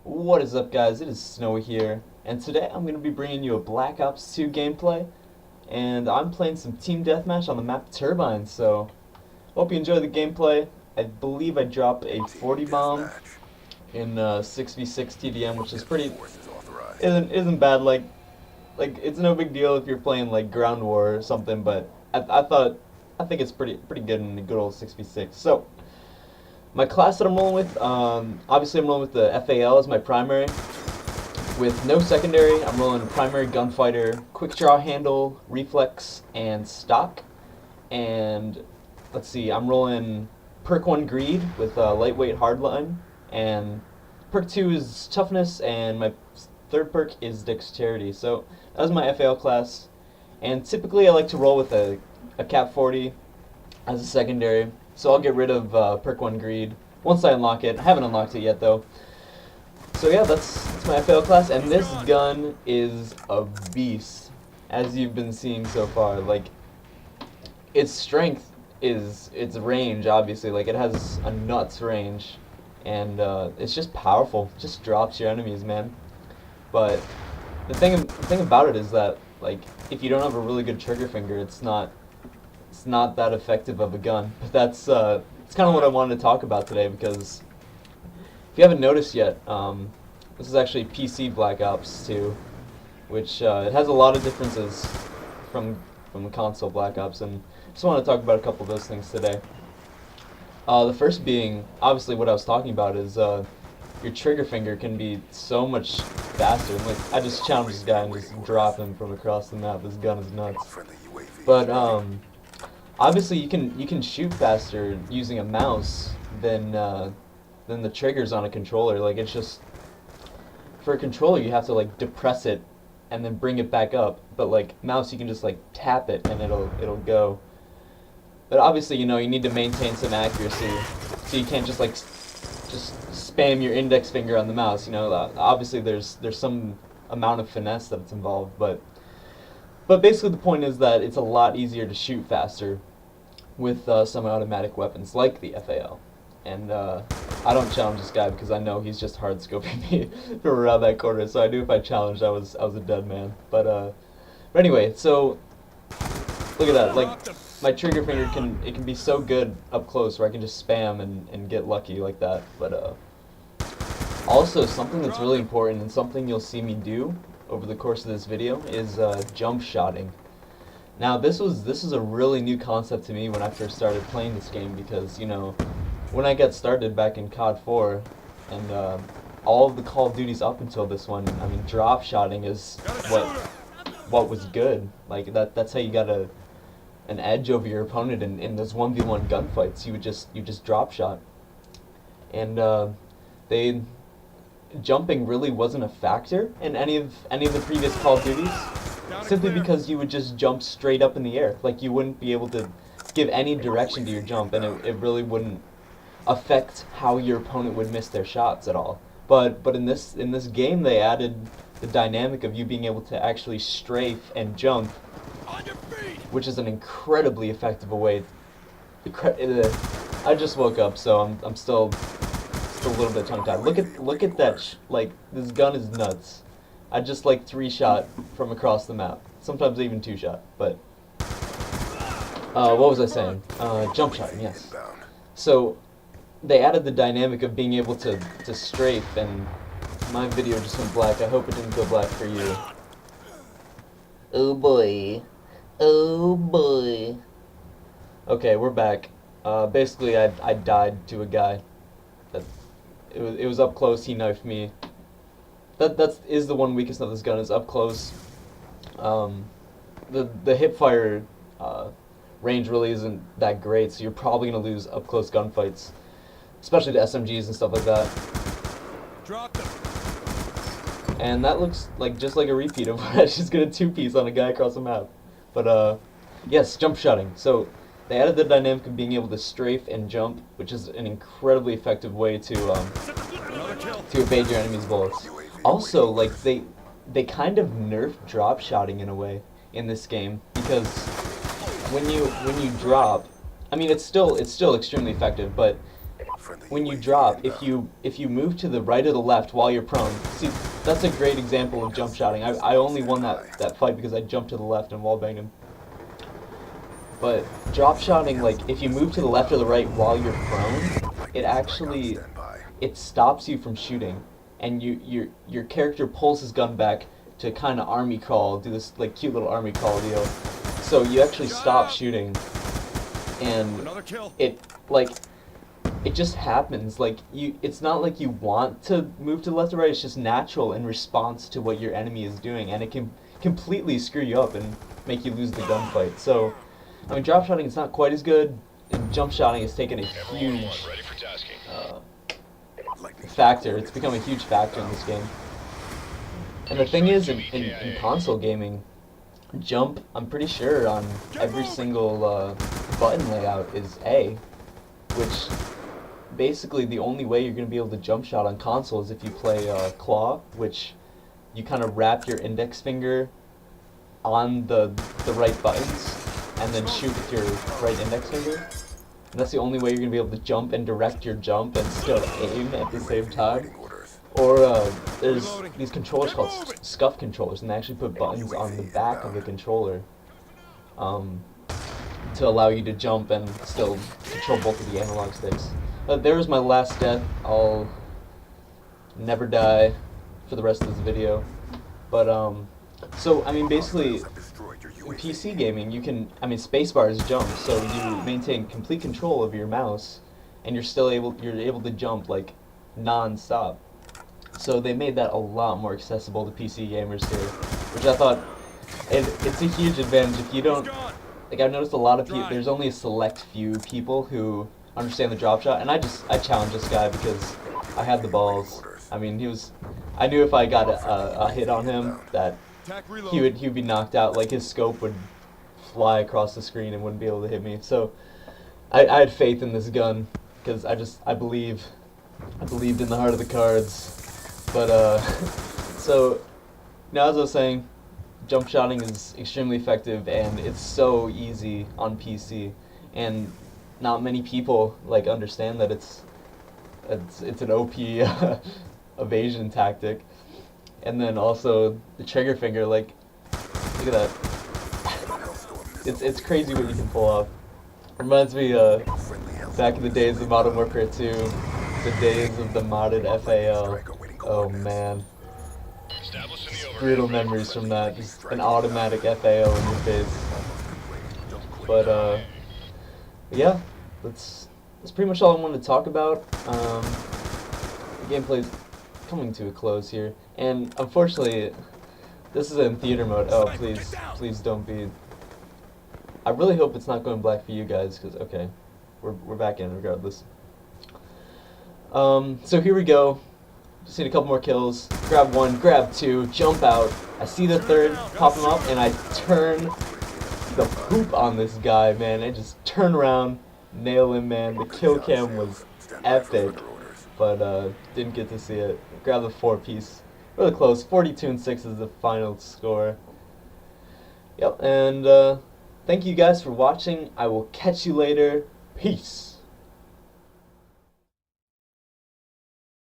What is up, guys? It is Snowy here, and today I'm going to be bringing you a Black Ops 2 gameplay, and I'm playing some team deathmatch on the map Turbine, so hope you enjoy the gameplay. I believe I dropped a 40 bomb in 6v6 TDM, which is pretty, isn't bad, like it's no big deal if you're playing like ground war or something, but I think it's pretty good in the good old 6v6. So my class that I'm rolling with, obviously I'm rolling with the FAL as my primary. With no secondary, I'm rolling primary gunfighter, quick draw handle, reflex, and stock. And let's see, I'm rolling perk 1 greed with lightweight hardline, and perk 2 is toughness, and my third perk is dexterity. So that was my FAL class. And typically I like to roll with a cap 40 as a secondary. So I'll get rid of perk 1 greed once I unlock it. I haven't unlocked it yet though. So yeah, that's my FAL class, and this gun is a beast, as you've been seeing so far. Like, its strength is its range, obviously. Like, it has a nuts range, and it's just powerful. It just drops your enemies, man. But the thing about it is that, like, if you don't have a really good trigger finger, it's not that effective of a gun. But that's it's kind of what I wanted to talk about today, because if you haven't noticed yet, this is actually PC Black Ops 2, which it has a lot of differences from the console Black Ops, and I just want to talk about a couple of those things today. The first being, obviously what I was talking about is your trigger finger can be so much faster. Like, I just challenged this guy and just drop him from across the map. This gun is nuts. But obviously you can shoot faster using a mouse than the triggers on a controller. Like, it's just, for a controller you have to like depress it and then bring it back up, but like mouse you can just like tap it and it'll go. But obviously, you know, you need to maintain some accuracy, so you can't just like just spam your index finger on the mouse. You know, obviously there's some amount of finesse that's involved, but basically the point is that it's a lot easier to shoot faster with semi-automatic weapons like the FAL. And I don't challenge this guy because I know he's just hard scoping me from around that corner. So I knew if I challenged, I was a dead man. But anyway, so look at that. Like, my trigger finger can be so good up close where I can just spam and get lucky like that. But also something that's really important and something you'll see me do over the course of this video is jump shotting. Now this is a really new concept to me when I first started playing this game, because, you know, when I got started back in COD 4 and all of the Call of Duties up until this one, I mean, drop shotting is what was good. Like, that's how you got an edge over your opponent in those 1v1 gunfights. You just drop shot, and jumping really wasn't a factor in any of the previous Call of Duties, simply because you would just jump straight up in the air. Like, you wouldn't be able to give any direction to your jump, and it really wouldn't affect how your opponent would miss their shots at all. But in this game, they added the dynamic of you being able to actually strafe and jump, which is an incredibly effective way. I just woke up, so I'm still a little bit tongue tied. Look at that! Like, this gun is nuts. I just like 3-shot from across the map. Sometimes even 2-shot. But what was I saying? Jump shotting, yes. So they added the dynamic of being able to strafe, and my video just went black. I hope it didn't go black for you. Oh boy. Oh boy. Okay, we're back. Basically, I died to a guy. It was up close. He knifed me. That is the one weakness of this gun, is up close. The hip fire range really isn't that great, so you're probably gonna lose up close gunfights, especially to SMGs and stuff like that. Drop them. And that looks like just like a repeat of what I just got a 2-piece on a guy across the map. But yes, jump shotting. So they added the dynamic of being able to strafe and jump, which is an incredibly effective way to evade your enemy's bullets. Also, like, they kind of nerfed drop shotting in a way in this game, because when you drop, I mean, it's still extremely effective, but when you drop, if you move to the right or the left while you're prone, see, that's a great example of jump shotting. I only won that fight because I jumped to the left and wallbanged him. But drop shotting, like, if you move to the left or the right while you're prone, it stops you from shooting, and your character pulls his gun back to kind of army crawl, do this like cute little army crawl deal. So you actually stop shooting, and it just happens. Like, it's not like you want to move to the left or right. It's just natural in response to what your enemy is doing, and it can completely screw you up and make you lose the gunfight. So, I mean, drop shotting is not quite as good, and jump shotting has taken a huge factor. It's become a huge factor in this game. And the thing is, in console gaming, jump, I'm pretty sure on every single button layout is A, which basically the only way you're going to be able to jump shot on console is if you play claw, which you kind of wrap your index finger on the right buttons and then shoot with your right index finger. And that's the only way you're going to be able to jump and direct your jump and still aim at the same time. Or there's these controllers called scuff controllers, and they actually put buttons on the back of the controller to allow you to jump and still control both of the analog sticks. There's my last death. I'll never die for the rest of this video. But so I mean, basically, in PC gaming, you can, I mean, spacebar is jump, so you maintain complete control of your mouse, and you're able to jump like non-stop. So they made that a lot more accessible to PC gamers here, which I thought it's a huge advantage. If you don't, like, I've noticed a lot of people, there's only a select few people who understand the drop shot, and I challenged this guy because I had the balls. I mean, I knew if I got a hit on him that he would be knocked out. Like, his scope would fly across the screen and wouldn't be able to hit me. So I had faith in this gun because I believed in the heart of the cards. But so now, as I was saying, jump shotting is extremely effective, and it's so easy on PC, and not many people like understand that it's an OP evasion tactic. And then also the trigger finger, like, look at that. It's crazy what you can pull off. Reminds me back in the days of Modern Warfare 2, the days of the modded FAL. Oh man, brutal memories from that. Just an automatic FAL in your face. But yeah, that's pretty much all I wanted to talk about. The gameplay's coming to a close here, and unfortunately, this is in theater mode. Oh, please don't be. I really hope it's not going black for you guys, because okay, we're back in regardless. So here we go. Just need a couple more kills. Grab one, grab two, jump out. I see the third, pop him up, and I turn the poop on this guy, man. I just turn around, nail him, man. The kill cam was epic, but didn't get to see it. Grab the 4-piece. Really close. 42-6 is the final score. Yep, and thank you guys for watching. I will catch you later. Peace.